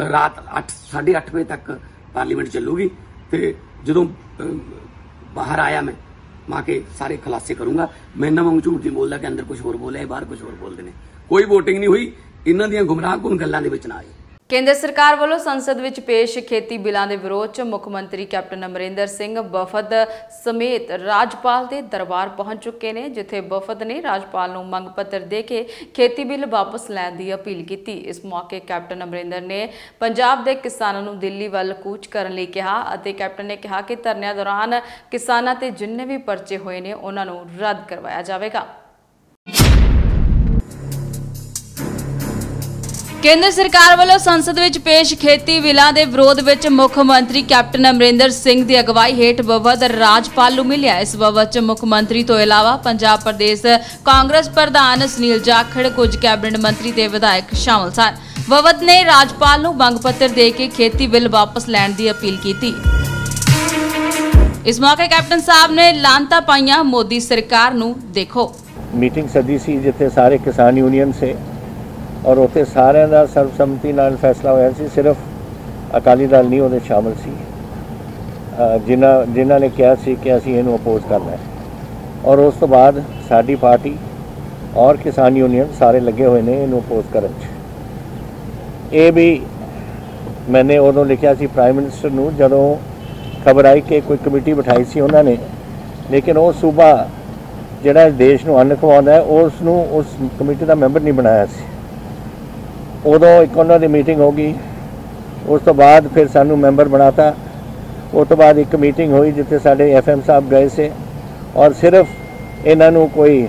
रात 8 साढ़े 8 बजे तक पार्लीमेंट चलूगी। ते जदों बाहर आया मैं मैं के सारे खुलासे करूंगा। मैं इन्होंने वांग झूठ नहीं बोलता कि अंदर कुछ होर बोलिया बाहर कुछ होर बोलते हैं। कोई वोटिंग नहीं हुई, इन्हों दी गुमराहकुन गल्लां दे विच ना आए। केंद्र सरकार वालों संसद विच पेश खेती बिलों के विरोध च मुख मंत्री कैप्टन अमरिंदर सिंह वफद समेत राजपाल के दरबार पहुंच चुके हैं, जिथे वफद ने राजपाल नूं मंग पत्र दे के खेती बिल वापस लैण की अपील की। इस मौके कैप्टन अमरिंदर ने पंजाब के किसानों नूं दिल्ली वल कूच करने लई कहा अते कैप्टन ने कहा कि धरने दौरान किसानां ते जिन्ने भी परचे होए ने उन्हां नूं रद्द करवाया जाएगा। केंद्र सरकार वालों संसद विच पेश खेती बिलों के विरोध विच मुख मंत्री कैप्टन अमरिंदर सिंह की अगवाई हेठ वफद राजपाल नूं मिलिया। इस वफद च मुख मंत्री तो इलावा पंजाब प्रदेश कांग्रेस प्रधान सुनील जाखड़, कुछ कैबिनेट मंत्री ते विधायक शामिल सन। वफद ने राजपाल नूं मंग पत्र दे के खेती बिल वापस लैण की अपील की। इस मौके कैप्टन साहब ने लानता पाईयां मोदी सरकार नूं। देखो मीटिंग सदी सी जिथे सारे किसान यूनियन से और उत्थे सारे का सर्वसम्मति नाल फैसला होया सी। सिर्फ अकाली दल नहीं उहदे शामिल सी, जिन्हां ने कहा सी कि असीं इहनूं अपोज करना है और उस तो बाद साडी पार्टी और किसान यूनियन सारे लगे हुए ने इहनूं अपोज करन च। ये भी मैंने उदों लिखिया सी प्राइम मिनिस्टर नूं जदों खबर आई कि कोई कमेटी बिठाई सी उन्होंने, लेकिन वो सूबा जिहड़ा देश नूं अन्न खवाउंदा है उसनूं उस कमेटी का मैंबर नहीं बनाया सी। उदों एक उन्होंने मीटिंग हो गई, उस तो बाद फिर सानू मैंबर बनाता। उस तो बाद एक मीटिंग हुई जिथे साडे FM साहब गए से और सिर्फ इन्हों कोई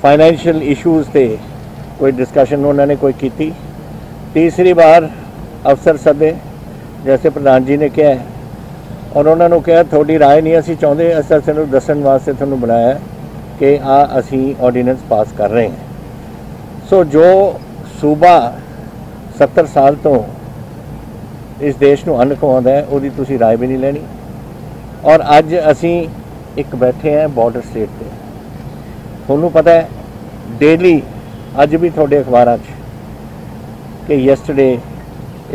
फाइनैंशियल इशूज़ थे कोई डिस्कशन उन्होंने कोई की। तीसरी बार अफसर सदे जैसे प्रधान जी ने कहा और उन्होंने कहा थोड़ी राय नहीं असी चाहते, असा तुहानूं दस्सण वास्ते तुहानूं बनाया कि असी ऑर्डीनेंस पास कर रहे हैं। सो जो सूबा 70 साल तो इस देश नूं अन्न खवाउंदा है उहदी तुसीं राय भी नहीं लेनी। और अज असी एक बैठे हैं बॉर्डर स्टेट पे, तुहानूं पता है डेली अज भी थोड़े अखबारां च कि यस्टरडे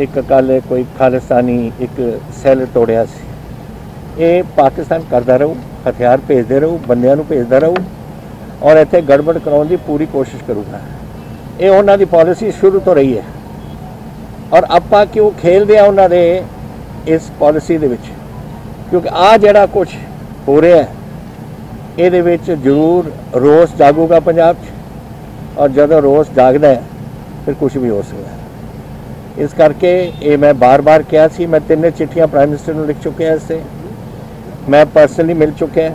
एक कल कोई खालिस्तानी एक सैल तोड़िया सी। ये पाकिस्तान करता रहू, हथियार भेजते रहू, बंदियां नूं भेजदा रहू और इत्थे गड़बड़ कराउण दी पूरी कोशिश करूगा। ये उन्हां दी पॉलिसी शुरू तो रही है और आपां क्यों खेलदे आ उन्हां दे इस पॉलिसी दे विच, क्योंकि आ जिहड़ा कुछ हो रहा है इहदे विच जरूर रोस जागूगा पंजाब च और जदों रोस जागदा है फिर कुछ भी हो सकता है। इस करके ये मैं बार बार कहा सी, मैं 3 चिट्ठियां प्राइम मिनिस्टर नूं लिख चुके हैं, इससे मैं पर्सनली मिल चुके हैं।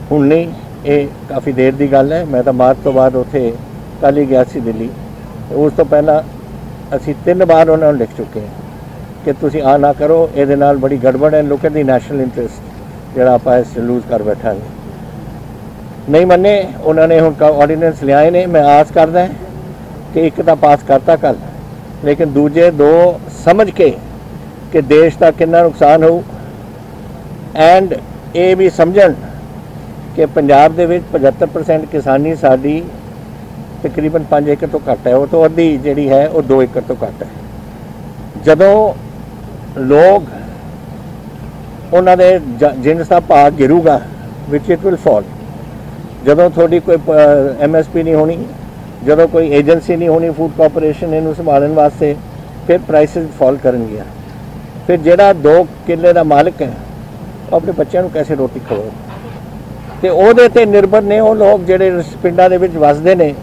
हुण नहीं, ये काफ़ी देर की गल है। मैं तो मार्च तो बाद उत्थे कल ही गया सी दिल्ली, उस तो पहला असी 3 बार उन्होंने लिख चुके हैं कि तुसी आ ना करो, ये नाल बड़ी गड़बड़ है। Look at the national interest जिहड़ा आपां इस लूज कर बैठा है। नहीं मन्ने उन्होंने हुण ऑर्डीनेंस लियाए ने। मैं आस करदा कि एक तो पास करता कल, लेकिन दूजे 2 समझ के कि देश का कितना नुकसान हो एंड ये भी समझण कि पंजाब दे विच 75% किसानी साडी तकरीबन 5 एकड़ तो घट है, वो तो अद्धी जिहड़ी है वो 2 एकड़ तो घट है। जदों लोग उन्हां दे जिन्स दा भाव गिरूगा विच इट विल फॉल, जदों थोड़ी कोई MSP नहीं होनी, जदों कोई एजेंसी नहीं होनी फूड कॉरपोरेशन इनू संभालने वास्ते, फिर प्राइसिस फॉल करनगियां। फिर जिहड़ा 2 किले का मालिक है वो अपने बच्चों को कैसे रोटी खवाओ, तो उहदे ते निर्भर ने वो लोग जिहड़े पिंडां दे विच वसदे ने,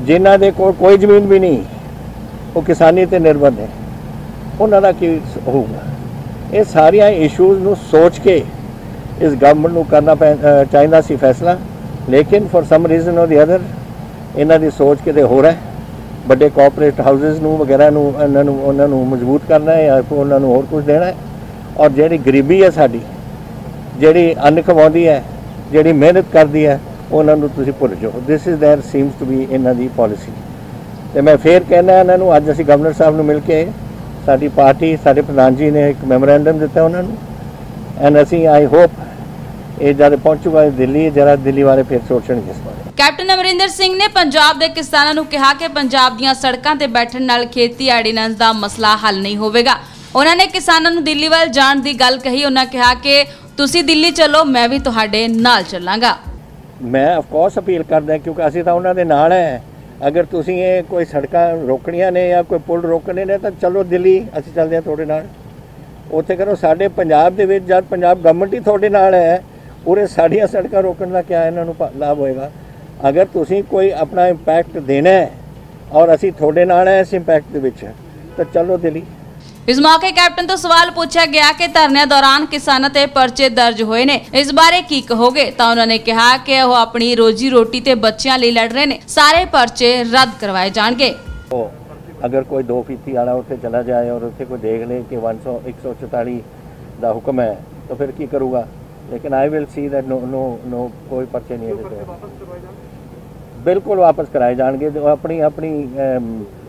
जिन्हां दे कोई जमीन भी नहीं, वो किसानी ते निर्भर ने, उन्हां दा की होऊगा। ये सारिया इशूज़ नूं सोच के इस गवर्नमेंट नूं करना चाहिदा सी फैसला, लेकिन फॉर सम रीजन और दी अदर इन्हां दी सोच किते हो रहा है। बड़े कॉपरेट हाउसेस नूं वगैरह नूं उन्हां नूं मजबूत करना है या उन्हां नूं होर कुछ देना है। और जिहड़ी गरीबी है साडी, जिहड़ी अन्न खवाउंदी है, जिहड़ी मेहनत करदी है, उन्होंने तुसीं भुल जाओ। This is there seems to be इन्हां दी पॉलिसी। तो मैं फिर कहना इन्हां नूं, अज असीं गवर्नर साहब नूं मिल के साडी पार्टी साडे प्रधान जी ने एक मैमोरेंडम दिता उन्होंने एंड असीं आई होप ये जद पहुंचूगा दिल्ली, जरा दिल्ली वाले फिर सोचणगे इस बारे। कैप्टन अमरिंदर सिंह ने पंजाब के किसानों नूं कहा कि पंजाब दीआं सड़कां ते बैठण नाल खेती आर्डीनेंस दा मसला हल नहीं होवेगा। उन्होंने किसानों नूं दिल्ली वाल जाण दी गल कही। उन्होंने कहा कि ਤੁਸੀਂ ਦਿੱਲੀ ਚਲੋ, ਮੈਂ ਵੀ ਤੁਹਾਡੇ ਨਾਲ ਚੱਲਾਂਗਾ। मैं ऑफकोर्स अपील करदा क्योंकि असीं तां उन्हां दे नाल है। अगर तुसीं ये कोई सड़कां रोकणियां ने या कोई पुल रोकने ने तो चलो दिल्ली, असीं चलदे हां तुहाडे नाल। उत्थे करो साडे पंजाब दे विच जद पंजाब गवर्नमेंट ही तुहाडे नाल है, उरे साडीआं सड़कां रोकण दा क्या इन्हां नूं लाभ होएगा? अगर तुसीं कोई अपना इंपैक्ट देना है और असीं तुहाडे नाल है इस इंपैक्ट दे विच, तो चलो दिल्ली। इस मौके कैप्टन तो सवाल पूछा गया कि धरने दौरान किसानों ते परचे दर्ज होए ने, इस बारे की कहोगे? तो उन्होंने कहा कि वो अपनी रोजी रोटी ते बच्चियां लई लड़ रहे ने, सारे परचे रद्द करवाए जाणगे। अगर कोई 2 फीसदी वाला उत्थे चला जाए और उत्थे कोई देख ले कि 144 का हुक्म है तो फिर की करूँगा? लेकिन I will see that no कोई परचे नहीं है, बिल्कुल वापस कराए जाएंगे। जो अपनी अपनी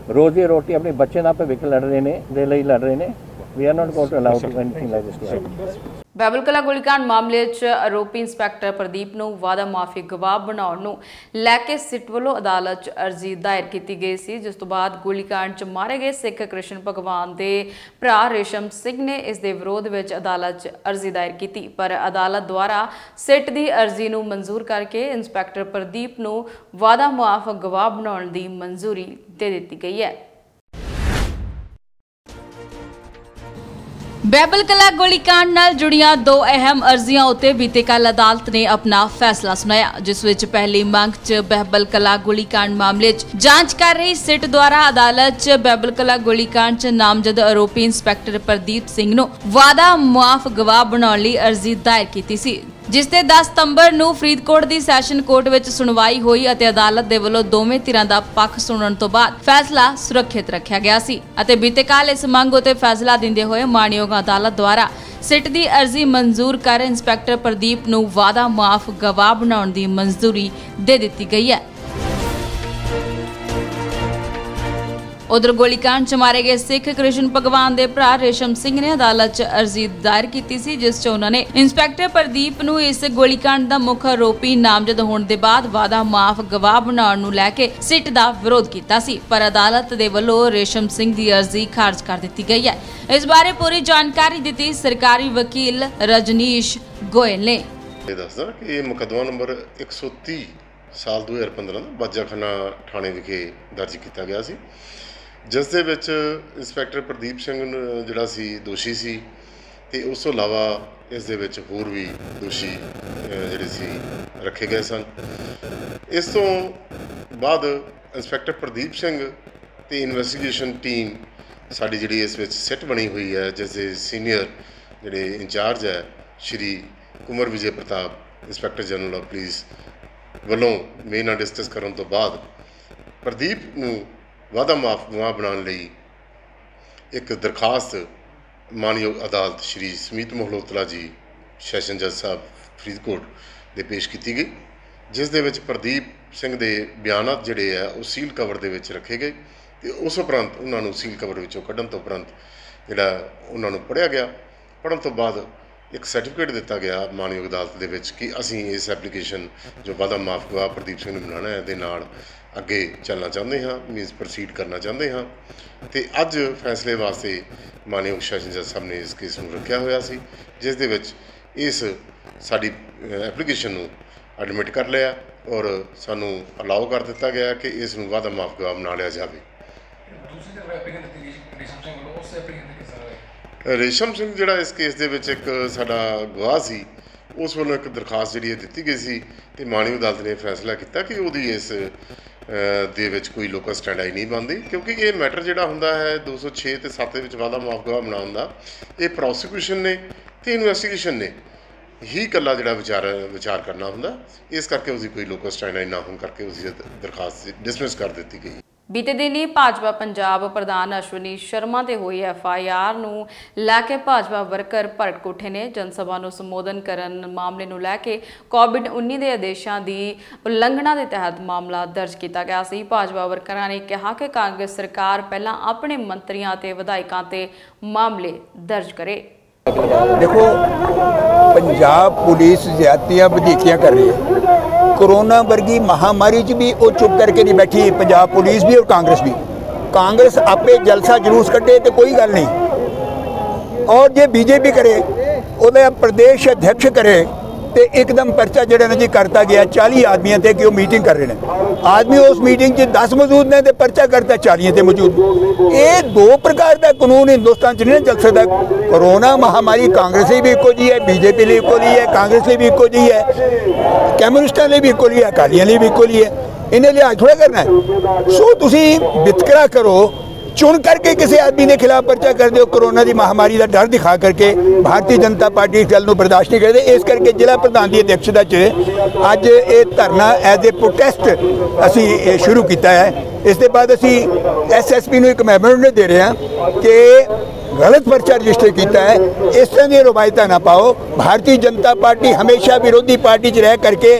रोजी रोटी अपने बच्चे ना भविख लड़ रहे ने दे लई लड़ रहे ने। We are not going to allow anything like this to happen. Babal Kalan ਗੋਲੀकांड ਮਾਮਲੇ 'ਚ ਆਰੋਪੀ ਇੰਸਪੈਕਟਰ ਪ੍ਰਦੀਪ ਨੂੰ ਵਾਦਾ ਮਾਫੀ ਗਵਾਹ ਬਣਾਉਣ ਨੂੰ ਲੈ ਕੇ ਸਿੱਟ ਵੱਲੋਂ ਅਦਾਲਤ 'ਚ ਅਰਜ਼ੀ ਦਾਇਰ ਕੀਤੀ ਗਈ ਸੀ, ਜਿਸ ਤੋਂ ਬਾਅਦ ਗੋਲੀकांड 'ਚ ਮਾਰੇ ਗਏ ਸਿੱਖ ਕ੍ਰਿਸ਼ਨ ਭਗਵਾਨ ਦੇ ਭਰਾ ਰੇਸ਼ਮ ਸਿੰਘ ਨੇ ਇਸ ਦੇ ਵਿਰੋਧ ਵਿੱਚ ਅਦਾਲਤ 'ਚ ਅਰਜ਼ੀ ਦਾਇਰ ਕੀਤੀ, ਪਰ ਅਦਾਲਤ ਦੁਆਰਾ ਸਿੱਟ ਦੀ ਅਰਜ਼ੀ ਨੂੰ ਮਨਜ਼ੂਰ ਕਰਕੇ ਇੰਸਪੈਕਟਰ ਪ੍ਰਦੀਪ ਨੂੰ ਵਾਦਾ ਮਾਫ ਗਵਾਹ ਬਣਾਉਣ ਦੀ ਮਨਜ਼ੂਰੀ ਦੇ ਦਿੱਤੀ ਗਈ ਹੈ। बाबल कला गोलीकांड नाल जुड़ियां 2 अहम अर्जियां उत्ते बीते कल अदालत ने अपना फैसला सुनाया, जिस विच पहली मंग च बहबल कला गोलीकांड मामले च जांच कर रही सिट द्वारा अदालत च बहबल कला गोलीकांड च नामजद आरोपी इंस्पैक्टर प्रदीप सिंह नूं वादा मुआफ गवाह बनाउण लई अर्जी दायर कीती सी, जिस ते 10 ਸਤੰਬਰ ਨੂੰ ਫਰੀਦਕੋਟ ਦੀ ਸੈਸ਼ਨ ਕੋਰਟ ਵਿੱਚ ਸੁਣਵਾਈ ਹੋਈ ਅਤੇ ਅਦਾਲਤ ਦੇ ਵੱਲੋਂ ਦੋਵੇਂ ਧਿਰਾਂ ਦਾ ਪੱਖ ਸੁਣਨ ਤੋਂ ਬਾਅਦ ਫੈਸਲਾ ਸੁਰੱਖਿਅਤ ਰੱਖਿਆ ਗਿਆ ਸੀ ਅਤੇ ਬੀਤੇ ਕੱਲ ਇਸ ਮੰਗ ਉਤੇ ਫੈਸਲਾ ਦਿੰਦੇ ਹੋਏ ਮਾਣਯੋਗ ਅਦਾਲਤ ਦੁਆਰਾ ਸਿੱਟ ਦੀ ਅਰਜ਼ੀ ਮਨਜ਼ੂਰ ਕਰ ਇੰਸਪੈਕਟਰ ਪ੍ਰਦੀਪ ਨੂੰ ਵਾਦਾ ਮਾਫ ਗਵਾਹ ਬਣਾਉਣ ਦੀ ਮਨਜ਼ੂਰੀ ਦੇ ਦਿੱਤੀ ਗਈ ਹੈ। उधर गोलीकांड च मारे गए सिख कृष्ण भगवान के भरा रेशम सिंह ने अदालत च अर्जी दायर की सी, जिस च उन्होंने इंस्पैक्टर प्रदीप नूं इस गोलीकांड का मुख आरोपी नामजद होने के बाद वादा माफ गवाह बनाउण नूं लैके सिट का विरोध किया सी, पर अदालत के वल्लों रेशम सिंह की अर्जी खारिज कर दी गई है। इस बारे पूरी जानकारी दी सरकारी वकील रजनीश गोयल ने दसदा कि मुकदमा नंबर 130 साल 2015 बाजाखाना थाने विखे दर्ज किया गया सी, जिस दे विच इंस्पैक्टर प्रदीप सिंह जिहड़ा सी दोषी सी ते उस तो इलावा इस दे विच होर भी दोषी जिहड़े सी रखे गए सन। इस तो बाद इंस्पैक्टर प्रदीप सिंह ते इन्वेस्टिगेशन टीम साडी जिहड़ी इस विच सिट बनी हुई है, जिस दे सीनियर जिहड़े इंचार्ज है Shri Kunwar Vijay Pratap inspector general of police वल्लों मेरे नाल डिस्कस करन तो बाद प्रदीप नूं वादा माफ गवाह बनाने लई एक दरखास्त मानयोग अदालत श्री सुमीत मल्होत्रा जी सैशन जज साहब फरीदकोट दे पेश की गई, जिस दे विच प्रदीप सिंह दे बयानात जिहड़े है वो सील कवर दे विच रखे गए ते उस उपरंत उन्हां नूं सील कवर विचों कढण तो उपरंत जिहड़ा उन्हां नूं पढ़िया गया। पढ़न तो बाद एक सर्टिफिकेट दिता गया मानयोग अदालत दे विच कि असीं इस एप्लीकेशन जो वादा माफ गवाह प्रदीप सिंह नूं बनाना है दे नाल अगे चलना चाहते हाँ, मीनस प्रोसीड करना चाहते हाँ। तो अज फैसले वास्ते मानयोग सैशन जज साहब ने इस केस में रखा हुआ सी, जिस दे विच इस साडी एप्लीकेशन नूं एडमिट कर लिया और सानू अलाउ कर दिता गया कि इस नूं वादा माफ गवाह बना लिया जाए। रेशम सिंह जिहड़ा इस केस दे विच एक साडा गवाह सी, उस वालों एक दरखास्त जिहड़ी दित्ती गई सी ते मानयोग अदालत ने फैसला किया कि उहदी इस ਦੇ ਵਿੱਚ ਕੋਈ ਲੋਕਲ ਸਟੈਂਡਾਈ ਨਹੀਂ ਬਣਦੀ, ਕਿਉਂਕਿ ਇਹ ਮੈਟਰ ਜਿਹੜਾ ਹੁੰਦਾ ਹੈ 206 ਤੇ 7 ਦੇ ਵਿੱਚ ਵਾਦਾ ਮਾਫ ਗਵਾਹ ਬਣਾਉਣ ਦਾ ਇਹ ਪ੍ਰੋਸੀਕਿਊਸ਼ਨ ਨੇ ਤੇ ਇਨਵੈਸਟੀਗੇਸ਼ਨ ਨੇ ਹੀ ਇਕੱਲਾ ਜਿਹੜਾ ਵਿਚਾਰ ਕਰਨਾ ਹੁੰਦਾ, ਇਸ ਕਰਕੇ ਉਸਦੀ ਕੋਈ ਲੋਕਲ ਸਟੈਂਡਾਈ ਨਾ ਹੋਣ ਕਰਕੇ ਉਸਦੀ ਦਰਖਾਸਤ ਡਿਸਮਿਸ ਕਰ ਦਿੱਤੀ ਗਈ। बीते दिन ही भाजपा पंजाब प्रधान अश्विनी शर्मा ते हुई FIR नूं लैके भाजपा वर्कर भरत कोठे ने जनसभा नूं संबोधन करन मामले नूं लैके कोविड-19 के आदेशों की उलंघना के तहत मामला दर्ज किया गया सी। भाजपा वर्करां ने कहा कि कांग्रेस सरकार पहलां अपने मंत्रियों ते विधायकों ते मामले दर्ज करे। देखो, पंजाब पुलिस ज्यादतियां वधीकियां कर रही है। कोरोना वर्गी महामारी च भी वो चुप करके नहीं बैठी, पंजाब पुलिस भी और कांग्रेस भी। कांग्रेस आपे जलसा जलूस कटे तो कोई गल नहीं, और जे बीजेपी करे ਉਹਦਾ ਪ੍ਰਦੇਸ਼ ਅਧਿਕਸ਼ ਕਰੇ ਤੇ ਇੱਕਦਮ ਪਰਚਾ ਜਿਹੜਾ ਨਾ ਜੀ ਕਰਤਾ ਗਿਆ 40 ਆਦਮੀਆਂ ਤੇ ਕਿ ਉਹ ਮੀਟਿੰਗ ਕਰ ਰਹੇ ਨੇ। ਆਦਮੀ ਉਸ ਮੀਟਿੰਗ 'ਚ 10 ਮੌਜੂਦ ਨੇ ਤੇ ਪਰਚਾ ਕਰਤਾ 40 ਤੇ ਮੌਜੂਦ। ਇਹ ਦੋ ਪ੍ਰਕਾਰ ਦਾ ਕਾਨੂੰਨ ਹਿੰਦੁਸਤਾਨ 'ਚ ਨਹੀਂ ਚੱਲ ਸਕਦਾ। ਕੋਰੋਨਾ ਮਹਾਮਾਰੀ ਕਾਂਗਰਸ ਲਈ ਵੀ ਇੱਕੋ ਜਿਹੀ ਹੈ, ਬੀਜੇਪੀ ਲਈ ਇੱਕੋ ਜਿਹੀ ਹੈ, ਕਾਂਗਰਸ ਲਈ ਵੀ ਇੱਕੋ ਜਿਹੀ ਹੈ, ਕਮਿਊਨਿਸਟਾਂ ਲਈ ਵੀ ਇੱਕੋ ਜਿਹੀ ਹੈ, ਅਕਾਲੀਆਂ ਲਈ ਵੀ ਇੱਕੋ ਜਿਹੀ ਹੈ। ਇਹਨੇ ਲਿਹਾਜ਼ ਥੋੜ੍ਹਾ ਕਰਨਾ ਹੈ। ਸੋ ਤੁਸੀਂ ਵਿਤਕਰਾ ਕਰੋ, चुन करके किसी आदमी के खिलाफ पर्चा कर दो, कोरोना की महामारी का डर दिखा करके भारतीय जनता पार्टी इस गल बर्दाश्त नहीं करते। इस करके जिला प्रधान की अध्यक्षता च अज ये धरना एज ए प्रोटेस्ट असी शुरू किया है। इस दे बाद असी SSP नूं एक मैमोरेंडम दे रहे हैं कि गलत पर्चा रजिस्टर किया है, इस तरह की रवायत ना पाओ। भारतीय जनता पार्टी हमेशा विरोधी पार्टी च रह करके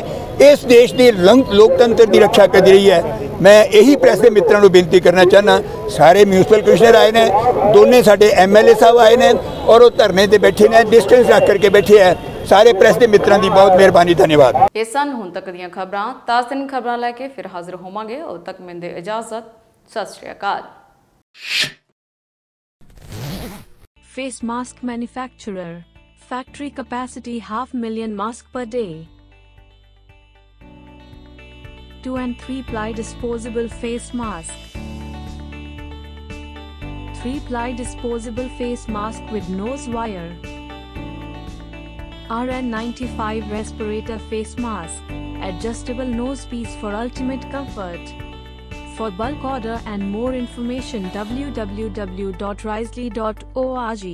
इस देश की लोकतंत्र की रक्षा कर रही है। मैं यही प्रेस के मित्रों को बेनती करना चाहना, सारे म्यूनसिपल कमिश्नर आए हैं, दोनों साडे MLA साहब आए हैं और वो धरने से बैठे ने, डिस्टेंस रख करके बैठे हैं। सारे प्रेस के मित्रों की बहुत मेहरबानी, धन्यवाद। ये सन हुण तक दीयां खबरां, ताज़ा दिन खबरां लैके फिर हाजिर होवांगे। उद तक मैंने दे इजाजत, सत श्री अकाल। Face mask manufacturer, factory capacity 500,000 mask per day. 2 and 3 ply disposable face mask. 3 ply disposable face mask with nose wire. RN95 respirator face mask. Adjustable nose piece for ultimate comfort. For bulk order and more information www.risley.org.